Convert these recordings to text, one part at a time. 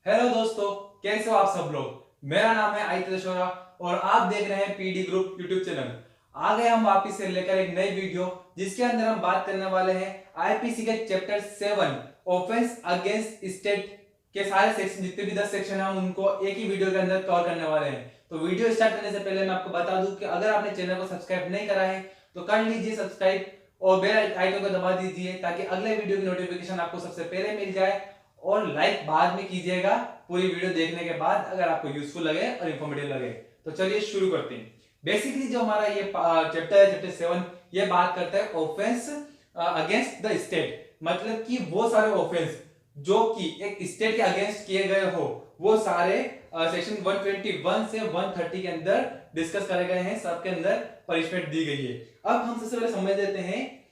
Hello दोस्तों, कैसे हो आप सब लोग। मेरा नाम है आदित्य दशोरा और आप देख रहे हैं पीडी ग्रुप यूट्यूब चैनल। आ गए हम वापिस से लेकर एक नई वीडियो जिसके अंदर हम बात करने वाले हैं आईपीसी के चैप्टर 7 ऑफेंस अगेंस्ट स्टेट के सारे सेक्शन, जितने भी 10 सेक्शन हैं हम उनको एक ही वीडियो के अंदर कवर करने वाले हैं। तो वीडियो स्टार्ट करने से पहले मैं आपको बता दूं कि अगर आपने चैनल को सब्सक्राइब नहीं करा है तो कर लीजिए सब्सक्राइब और बेल आइकन को दबा दीजिए ताकि अगले वीडियो की नोटिफिकेशन आपको सबसे पहले मिल जाए। और लाइक बाद में कीजिएगा पूरी वीडियो देखने के बाद अगर आपको यूजफुल लगे और इंफॉर्मेटिव लगे। तो चलिए शुरू करते हैं। बेसिकली जो हमारा ये चैप्टर है, चैप्टर 7, ये बात करता है ऑफेंस अगेंस्ट द स्टेट। मतलब कि वो सारे ऑफेंस जो कि एक स्टेट के अगेंस्ट किए गए हो वो सारे सेक्शन 121 से 130 के अंदर डिस्कस करे गए हैं, सबके अंदर पनिशमेंट दी गई है। अब हम सबसे पहले समझ लेते हैं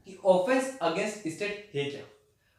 कि ऑफेंस अगेंस्ट स्टेट है क्या।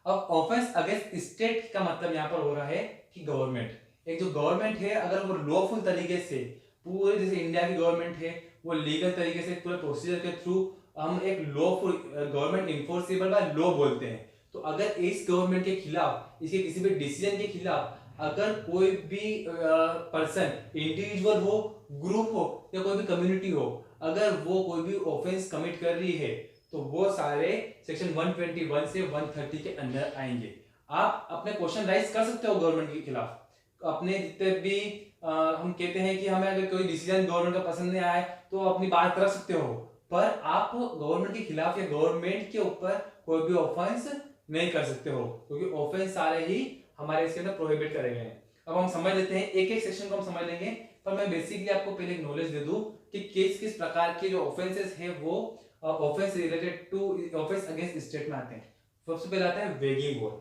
अब ऑफेंस अगेंस्ट स्टेट का मतलब यहां पर हो रहा है कि गवर्नमेंट, एक जो गवर्नमेंट है अगर वो लॉफुल तरीके से पूरे, जैसे इंडिया की गवर्नमेंट है वो लीगल तरीके से पूरे प्रोसीजर के थ्रू हम एक lawful government enforceable by law बोलते हैं। तो अगर इस गवर्नमेंट के खिलाफ, इसके किसी भी डिसीजन के खिलाफ अगर कोई भी पर्सन, इंडिविजुअल हो, ग्रुप हो या कोई भी कम्युनिटी हो, अगर वो कोई भी ऑफेंस कमिट कर रही है तो वो सारे सेक्शन 121 से 130 के अंदर आएंगे। आप अपने क्वेश्चन राइज कर सकते हो गवर्नमेंट के खिलाफ। अपने जितने भी हम कहते हैं कि हमें अगर कोई डिसीजन गवर्नमेंट का पसंद नहीं आए तो अपनी बात रख सकते हो, पर आप गवर्नमेंट के खिलाफ या गवर्नमेंट के ऊपर कोई भी ऑफेंस नहीं कर सकते हो, क्योंकि ऑफेंस सारे ही हमारे इसके अंदर प्रोहिबिट करे गए हैं। अब हम समझ लेते हैं, एक एक सेक्शन को हम समझ लेंगे, पर मैं बेसिकली आपको पहले एक नॉलेज दे दूं कि किस किस प्रकार के जो ऑफेंसेस है वो offence related to offence against state में आते हैं। सबसे पहले आता है वेगिंग वॉर।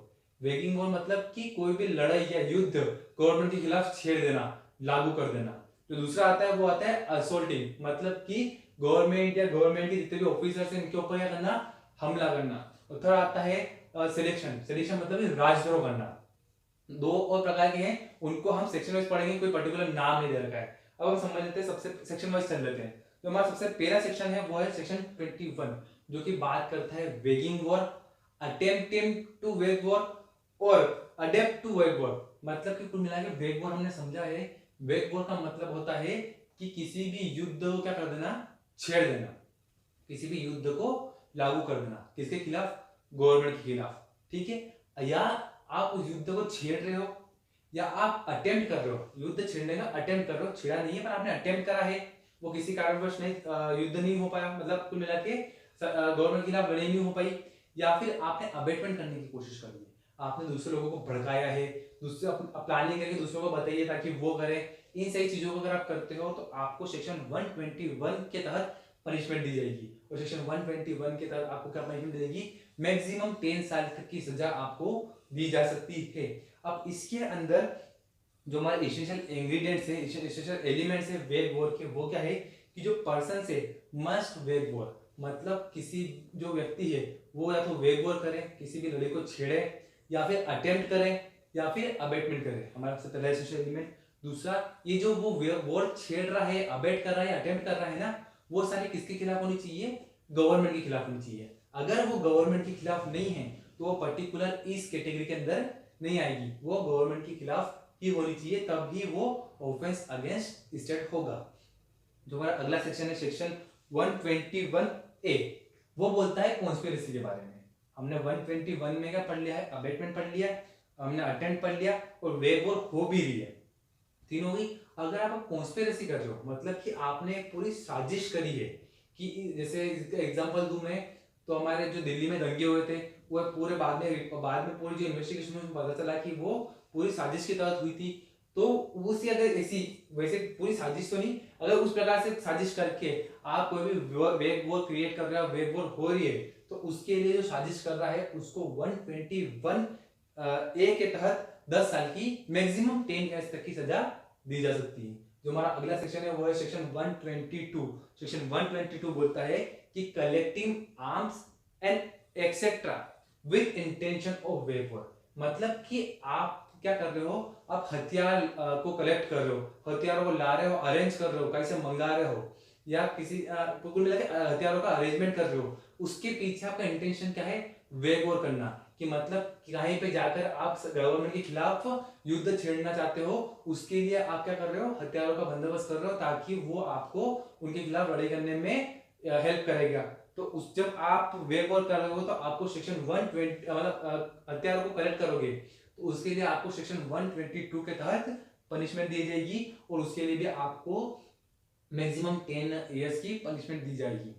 वेगिंग वॉर मतलब कि कोई भी लड़ाई या युद्ध गवर्नमेंट के खिलाफ छेड़ देना, लागू कर देना। जो दूसरा आता है वो आता है असोल्टिंग, मतलब कि गवर्नमेंट या गवर्नमेंट के जितने भी ऑफिसर्स हैं इनके ऊपर क्या करना, हमला करना। और थर्ड आता है सिलेक्शन। सिलेक्शन मतलब राजद्रोह करना। दो और प्रकार के हैं, उनको हम सेक्शन वाइज पढ़ेंगे, कोई पर्टिकुलर नाम नहीं दे रखा है। अब हम समझ लेते हैं, सबसे सेक्शन वाइज चल लेते हैं। तो हमारा सबसे पहला सेक्शन है वो है सेक्शन 21, जो कि बात करता है weighing war, attempting to wage war और अडेप्ट टू वेग वॉर। मतलब कि कुल मिला के वेग वॉर हमने समझा है, वेग वॉर का मतलब होता है कि किसी भी युद्ध को क्या कर देना, छेड़ देना, किसी भी युद्ध को लागू कर देना, किसके खिलाफ, गवर्नमेंट के खिलाफ। ठीक है, या आप उस युद्ध को छेड़ रहे हो या आप अटेम्प्ट कर रहे हो, युद्ध छेड़ने का अटेम्प्ट कर रहे हो, छेड़ा नहीं है पर आपने अटेम्प्ट करा है, वो किसी कारणवश नहीं युद्ध नहीं हो पाया, मतलब कुल मिला के गवर्नमेंट के खिलाफ लड़ाई नहीं हो पाई, या फिर आपने अबेटमेंट करने की कोशिश कर ली, आपने दूसरे लोगों को भड़काया है, दूसरे प्लानिंग करके दूसरों को बताइए ताकि वो करें। इन सही चीजों को अगर आप करते हो तो आपको सेक्शन 121 के तहत पनिशमेंट दी जाएगी। और सेक्शन 121 के तहत आपको क्या पनिशमेंट दी जाएगी, मैक्सिमम 10 साल तक की सजा आपको दी जा सकती है। अब इसके अंदर जो हमारे एसेंशियल इंग्रेडिएंट्स है, एसेंशियल एलिमेंट्स है वेग वॉर के, वो क्या है कि जो पर्सन से मस्ट वेग वॉर, मतलब किसी जो व्यक्ति है वो या तो वेग वॉर करे, किसी भी लड़ाई को छेड़े, या फिर अटेम्प्ट करे, या फिर अबेटमेंट करे, हमारा सबसे पहला एसेंशियल एलिमेंट। दूसरा, ये जो वो वॉर छेड़ रहा है, अबेट कर रहा है, अटेम्प्ट कर रहा है ना, वो सारे किसके खिलाफ होनी चाहिए, गवर्नमेंट के खिलाफ होनी चाहिए। अगर वो गवर्नमेंट के खिलाफ नहीं है तो वो पर्टिकुलर इस कैटेगरी के अंदर नहीं आएगी, वो गवर्नमेंट के खिलाफ ही होनी चाहिए, तब ही वो ऑफेंस अगेंस्ट स्टेट होगा। जो हमारा अगला सेक्शन है सेक्शन 121A, वो बोलता है कॉन्स्पिरेसी के बारे में। हमने 121 में क्या पढ़ लिया है, अबेटमेंट पढ़ लिया, हमने अटेम्प्ट पढ़ लिया और वेग वॉर हो भी रही है, तीन हो गई। अगर आप कॉन्स्पिरेसी कर रहे हो, मतलब कि आपने पूरी साजिश करी है, कि जैसे एग्जांपल दूं मैं, तो हमारे जो दिल्ली में दंगे हुए थे वो पूरे बाद में पूरी जो इन्वेस्टिगेशन में पता चला कि वो पूरी साजिश के तहत हुई थी। तो उसी, अगर ऐसी वैसे पूरी साजिश तो नहीं, अगर उस प्रकार से साजिश करके आप कोई भी वेग वॉर क्रिएट कर रहे हो, वेग वॉर हो रही है, तो उसके लिए जो साजिश कर रहा है उसको 121A के तहत 10 साल की मैक्सिमम 10 ईयर्स तक की सजा दी जा सकती है। जो हमारा अगला सेक्शन है वो है सेक्शन 122। सेक्शन 122 बोलता है कि collecting arms and etcetera with intention of वेग वॉर। मतलब कि आप क्या कर रहे हो, आप हथियार को कलेक्ट कर रहे हो, हथियारों को ला रहे हो, अरेंज कर रहे हो, कहीं से मंगा रहे हो, या किसी कुल मिला के हथियारों का अरेंजमेंट कर रहे हो, उसके पीछे आपका इंटेंशन क्या है, वेग वॉर करना। कि मतलब कि कहीं पे जाकर आप गवर्नमेंट के खिलाफ युद्ध छेड़ना चाहते हो, उसके लिए आप क्या कर रहे हो, हथियारों का बंदोबस्त कर रहे हो ताकि वो आपको उनके खिलाफ लड़ाई करने में हेल्प करेगा। तो उस जब आप वेग वॉर कर रहे हो तो आपको सेक्शन 120 मतलब हथियारों को कलेक्ट करोगे तो उसके लिए आपको सेक्शन 122 के तहत पनिशमेंट दी जाएगी और उसके लिए भी आपको मैक्सिमम 10 इयर्स की पनिशमेंट दी जाएगी।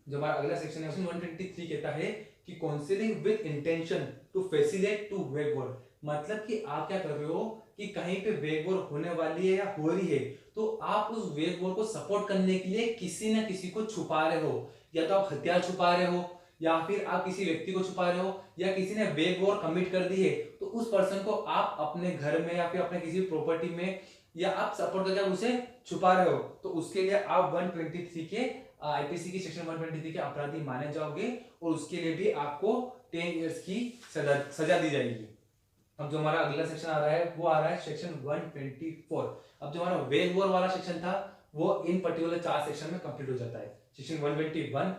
जो हमारा अगला सेक्शन है 123 कहता है कि counselling with intention to facilitate to wage war, मतलब कि आप क्या कर रहे हो कि कहीं पे वेग वॉर होने वाली है या हो रही है तो आप उस वेग वॉर को सपोर्ट करने के लिए किसी ना किसी को छुपा रहे हो, या तो आप हथियार छुपा रहे हो या फिर आप किसी व्यक्ति को छुपा रहे हो या किसी ने वेग वॉर कमिट कर दी है तो उस पर्सन को आप अपने घर में या फिर अपने किसी प्रॉपर्टी में या आप सपोर्ट करके उसे छुपा रहे हो तो उसके लिए आप 123 के आईपीसी की सेक्शन 123 के अपराधी माने जाओगे और उसके लिए भी आपको 10 इयर्स की सजा दी जाएगी। अब जो हमारा अगला सेक्शन आ रहा है वो आ रहा है सेक्शन 124। अब जो हमारा वेग वॉर वाला सेक्शन था वो इन पर्टिकुलर 4 सेक्शन में कंप्लीट हो जाता है। सेक्शन 121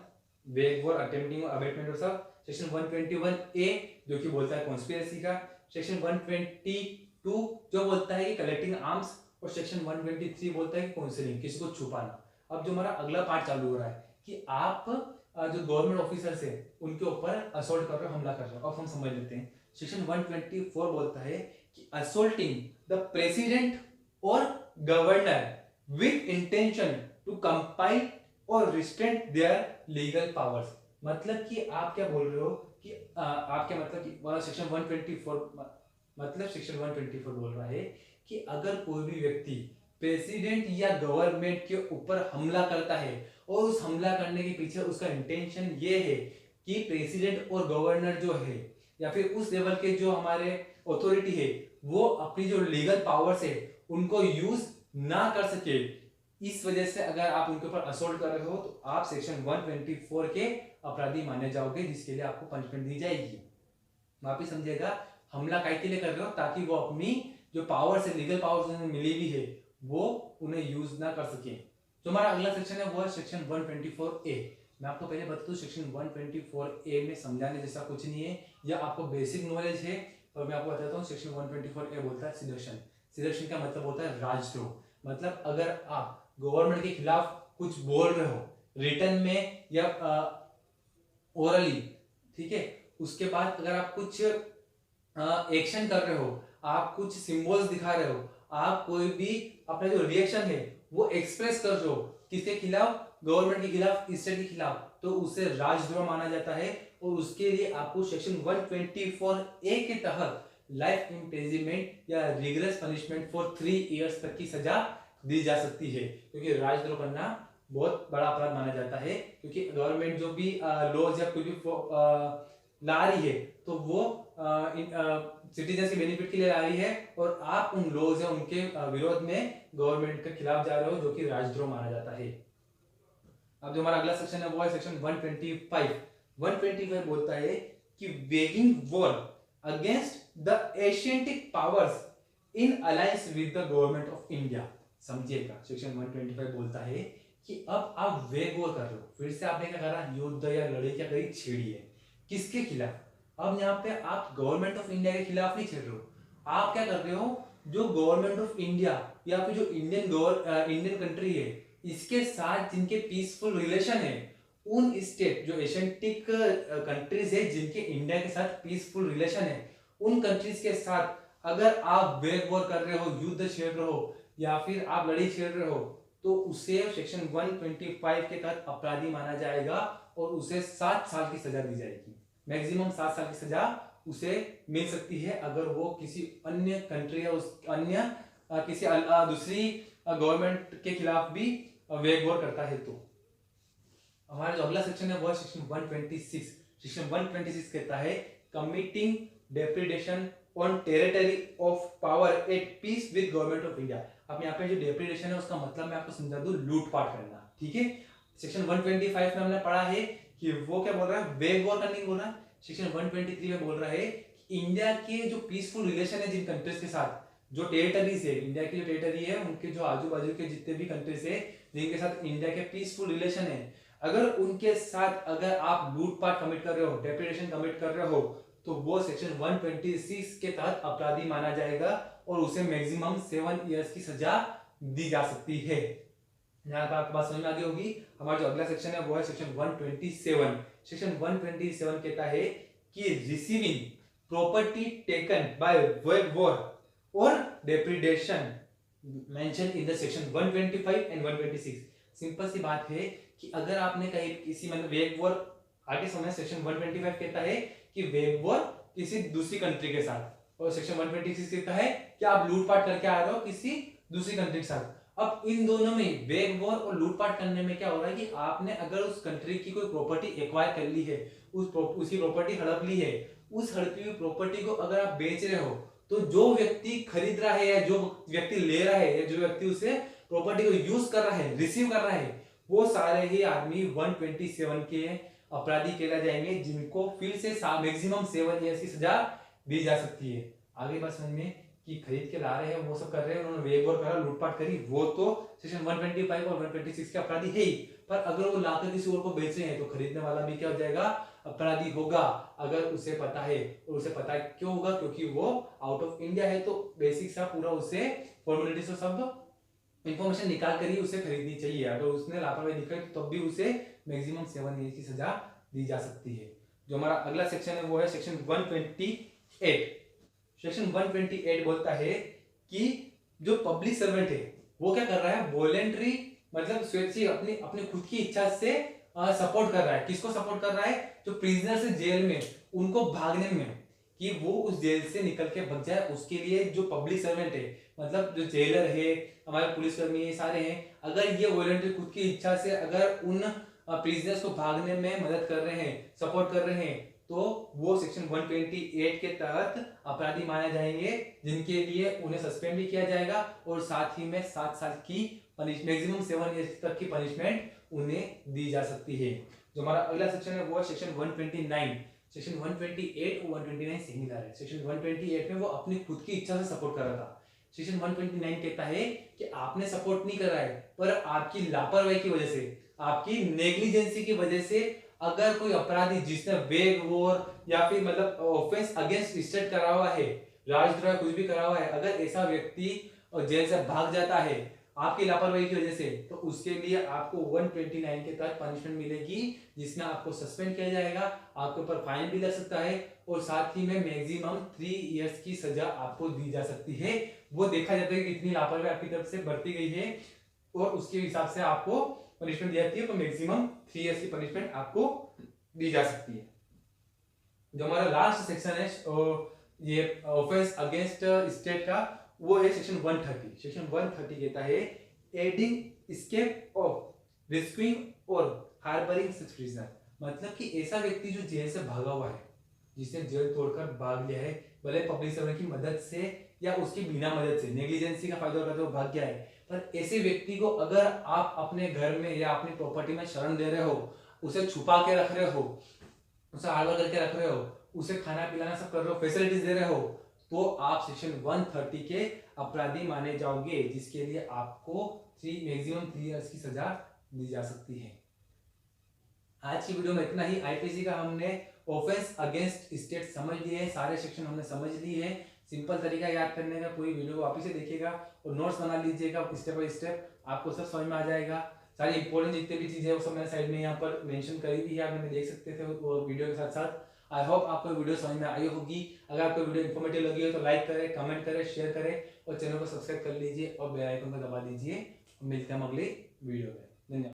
वेग वॉर अटेम्प्टिंग और अबेटमेंट ऑफ सब, सेक्शन 121 ए जो कि बोलता है कॉन्स्पिरेसी का, सेक्शन 122 जो बोलता है कि कलेक्टिंग आर्म्स, और सेक्शन 123 बोलता है कि काउंसलिंग, किसी को छुपाना। अब जो हमारा अगला पार्ट चालू हो रहा है कि आप जो गवर्नमेंट ऑफिसर्स है उनके ऊपर असॉल्ट कर रहे हो, हमला कर रहे हो। अब हम समझ लेते हैं। सेक्शन 124 बोलता है कि असोल्टिंग द प्रेसिडेंट और governor with intention to compel और रिस्ट्रेंट देयर लीगल पावर्स, मतलब कि आप क्या बोल रहे हो कि आप क्या मतलब कि सेक्शन 124 मतलब सेक्शन 124 बोल रहा है कि अगर कोई भी व्यक्ति प्रेसिडेंट या गवर्नमेंट के ऊपर हमला करता है और उस हमला करने के पीछे उसका इंटेंशन ये है कि प्रेसिडेंट और गवर्नर जो है या फिर उस लेवल के जो हमारे अथॉरिटी है वो अपनी जो लीगल पावर्स है उनको यूज ना कर सके, इस वजह से अगर आप उनके ऊपर असोल्ट कर रहे हो तो आप सेक्शन 124 के अपराधी माने जाओगे जिसके लिए आपको पनिशमेंट दी जाएगी। वापिस समझिएगा, हमला काय के लिए कर रहे हो ताकि वो अपनी जो पावर्स है, लीगल पावर्स उन्हें मिली हुई है वो उन्हें यूज ना कर सके। जो हमारा अगला सेक्शन है वो है सेक्शन 124 ए। मैं आपको पहले बता दूं सेक्शन 124 ए में समझाने जैसा कुछ नहीं है, या आपको बेसिक नॉलेज है, और मैं आपको बताता हूँ सेक्शन 124 ए बोलता है सिडक्शन। सिडक्शन का मतलब होता है राजद्रोह। मतलब अगर आप गवर्नमेंट के खिलाफ कुछ बोल रहे हो रिटर्न में या ओरली, ठीक है, उसके बाद अगर आप कुछ एक्शन कर रहे हो, आप कुछ सिंबल्स दिखा रहे हो, आप कोई भी अपना जो रिएक्शन है वो एक्सप्रेस कर रहे हो किसके खिलाफ, गवर्नमेंट के खिलाफ, स्टेट के खिलाफ, तो उसे राजद्रोह माना जाता है और उसके लिए आपको सेक्शन 124 ए के तहत लाइफ इम्प्रिजनमेंट या रिगरस पनिशमेंट फॉर 3 इयर्स तक की सजा दी जा सकती है, क्योंकि राजद्रोह करना बहुत बड़ा अपराध माना जाता है। क्योंकि गवर्नमेंट जो भी लॉज या कोई भी ला रही है तो वो सिटीजन के बेनिफिट के लिए ला रही है और आप उन लॉज या उनके विरोध में गवर्नमेंट के खिलाफ जा रहे हो, जो कि राजद्रोह माना जाता है। अब जो हमारा अगला सेक्शन है वो है सेक्शन 125। 125 बोलता है कि waging war against the Asiatic powers in alliance with the government of India. समझिएगा, सेक्शन 125 बोलता है कि अब आप वेग वॉर कर रहे हो, फिर से आपने क्या करा, युद्ध या लड़ाई क्या करी, छेड़ी है। किसके खिलाफ? अब यहाँ पे आप गवर्नमेंट ऑफ इंडिया के खिलाफ नहीं छेड़ रहे हो, आप क्या कर रहे हो, जो गवर्नमेंट ऑफ इंडिया या फिर जो इंडियन कंट्री है इसके साथ जिनके पीसफुल रिलेशन है, उन स्टेट जो एशियंटिक कंट्रीज है जिनके इंडिया के साथ पीसफुल रिलेशन है, उन कंट्रीज के साथ अगर आप वेग वॉर कर रहे हो, युद्ध छेड़ रहे हो या फिर आप लड़ाई छेड़ रहे हो, तो उसे सेक्शन 125 के तहत अपराधी माना जाएगा और उसे 7 साल की सजा दी जाएगी। मैक्सिमम 7 साल की सजा उसे मिल सकती है अगर वो किसी अन्य कंट्री या उस अन्य किसी दूसरी गवर्नमेंट के खिलाफ भी वेग वॉर करता है। तो हमारा जो अगला सेक्शन है वो है सेक्शन 126। सेक्शन 126 कहता है committing depredation on territory of power at peace with government of India. अब यहाँ पे जो डेप्रिडेशन है उसका मतलब मैं आपको समझा दूं, लूटपाट करना, ठीक है। सेक्शन 125 में हमने पढ़ा है कि वो क्या बोल रहा है, वेग वॉर करने की बोल रहा है। सेक्शन 123 में बोल रहा है कि इंडिया के जो पीसफुल रिलेशन है जिन कंट्रीज के साथ, जो टेरिटरीज है, इंडिया की जो टेरिटरी है, उनके जो आजू बाजू के जितने भी कंट्रीज है जिनके साथ इंडिया के पीसफुल रिलेशन है, अगर उनके साथ अगर आप लूटपाट कमिट कर रहे हो, डेप्रिडेशन कमिट कर रहे हो, तो वो सेक्शन 126 के तहत अपराधी माना जाएगा और उसे मैक्सिमम 7 इयर्स की सजा दी जा सकती है। यहाँ पर आपको बात समझ में आ गई होगी। हमारा जो अगला सेक्शन है वो है सेक्शन 127। सेक्शन 127 कहता है कि receiving property taken by war और depredation mention in the section 125 and 126। Simple सी बात है कि अगर आपने कहीं किसी मतलब वेग वॉर, आगे समझ, सेक्शन 125 कहता है कि वेग वॉर किसी दूसरी कंट्री के साथ, और सेक्शन 126 कहता है कि आप लूटपाट करके आ रहे हो किसी दूसरी कंट्री के साथ। अब इन दोनों में वेग वॉर और लूटपाट करने में क्या हो रहा है कि आपने अगर उस कंट्री की कोई प्रॉपर्टी एक्वायर कर ली है, उसकी प्रॉपर्टी हड़प ली है, उस हड़पी हुई प्रॉपर्टी को अगर आप बेच रहे हो तो जो व्यक्ति खरीद रहा है या जो व्यक्ति ले रहा है या जो व्यक्ति उसे प्रॉपर्टी को यूज कर रहा है, रिसीव कर रहा है, वो सारे ही आदमी 127 के अपराधी कहला जाएंगे, जिनको फिर से मैक्सिमम 7 इयर्स की सजा दी जा सकती है। आगे बात समझ में कि खरीद के ला रहे हैं, वो सब कर रहे हैं, उन्होंने वेग वॉर करा, लूटपाट करी, वो तो सेक्शन 125 और 126 के अपराधी है ही। पर अगर वो लाकर किसी और को बेच रहे हैं तो खरीदने वाला भी क्या हो जाएगा, अपराधी होगा, अगर उसे पता है। और उसे पता क्यों होगा, क्योंकि वो आउट ऑफ इंडिया है, तो बेसिक सा पूरा उसे फॉर्मेलिटी से सब इंफॉर्मेशन निकाल कर ही उसे खरीदनी चाहिए। अगर उसने लापरवाही दिखाई तो तब भी उसे मैक्सिमम 7 ईयर की सजा दी जा सकती है। जो हमारा अगला सेक्शन है वो है सेक्शन 128। सेक्शन 128 बोलता है कि जो पब्लिक सर्वेंट है वो क्या कर रहा है, वॉलेंट्री मतलब स्वेच्छा अपनी अपनी खुद की इच्छा से सपोर्ट कर रहा है। किसको सपोर्ट कर रहा है, जो प्रिजनर है जेल में, उनको भागने में, कि वो उस जेल से निकल के भाग जाए, उसके लिए जो पब्लिक सर्वेंट है, मतलब जो जेलर है, हमारे पुलिसकर्मी है, सारे हैं, अगर ये वॉलंटियर खुद की इच्छा से अगर उन प्रिजनर्स को भागने में मदद कर रहे हैं, सपोर्ट कर रहे हैं, तो वो सेक्शन 128 के तहत अपराधी माने जाएंगे, जिनके लिए उन्हें सस्पेंड भी किया जाएगा और साथ ही में 7 साल की मैक्सिमम 7 ईयर्स तक की पनिशमेंट उन्हें दी जा सकती है। जो हमारा अगला सेक्शन है वो है सेक्शन 129। सेक्शन 128 और 129 सिमिलर है। सेक्शन 128 में वो अपनी खुद की इच्छा से सपोर्ट कर रहा था। सेक्शन 129 कहता है कि आपने सपोर्ट नहीं कर रहा है, पर आपकी लापरवाही की वजह से, आपकी नेग्लिजेंसी की वजह से अगर कोई अपराधी जिसने वेग वॉर या फिर मतलब ऑफेंस अगेंस्ट स्टेट करा हुआ है, राजद्रोह कुछ भी करा हुआ है, अगर ऐसा व्यक्ति जेल से भाग जाता है आपकी लापरवाही की वजह से, तो उसके लिए आपको 129 के तहत पनिशमेंट मिलेगी, जिसमें आपको सस्पेंड किया जाएगा, आपके ऊपर फाइन भी लग सकता है और साथ ही में मैक्सिमम 3 इयर्स की सजा आपको दी जा सकती है। वो देखा जाता है कि कितनी लापरवाही आपकी तरफ से बरती गई है और उसके हिसाब से आपको पनिशमेंट दी जाती है, तो मैक्सिमम 3 इयर्स की पनिशमेंट आपको दी जा सकती है। जो हमारा लास्ट सेक्शन है ये ऑफेंस अगेंस्ट स्टेट का, वो है सेक्शन 130। सेक्शन 130 कहता है एडिंग एस्केप ऑफ रेस्क्यूइंग और हार्बरिंग सच प्रिजनर, मतलब कि ऐसा व्यक्ति जो जेल से भागा हुआ है, जिसने जेल तोड़कर भाग गया है, भले पब्लिक सर्वेंट की मदद से या उसकी बिना मदद से, नेग्लिजेंसी का फायदा उठाते हुए भाग गया है, पर ऐसे व्यक्ति को अगर आप अपने घर में या अपनी प्रॉपर्टी में शरण दे रहे हो, उसे छुपा के रख रहे हो, उसे हार्बर करके रख रहे हो, उसे खाना पिलाना सब कर रहे हो, फैसिलिटीज दे रहे हो, तो आप सेक्शन 130 के अपराधी माने जाओगे, जिसके लिए आपको मैक्सिमम 3 इयर्स की सजा दी जा सकती है। आज की वीडियो में इतना ही। आईपीसी का हमने ऑफेंस अगेंस्ट स्टेट समझ लिए हैं, सारे सेक्शन हमने समझ लिए हैं। सिंपल तरीका याद करने का, पूरी वीडियो को वापस से देखिएगा और नोट्स बना लीजिएगा स्टेप बाय स्टेप, आपको सब समझ में आ जाएगा। सारी इंपॉर्टेंट जितने भी चीजें वो सब मैंने साइड में यहाँ पर मेंशन करी भी है, आप देख सकते थे वो वीडियो के साथ साथ। आई होप आपको वीडियो समझ में आई होगी। अगर आपको वीडियो इन्फॉर्मेटिव लगी हो तो लाइक करें, कमेंट करें, शेयर करें और चैनल को सब्सक्राइब कर लीजिए और बेल आइकन को दबा दीजिए। मिलते हैं हम अगले वीडियो में। धन्यवाद।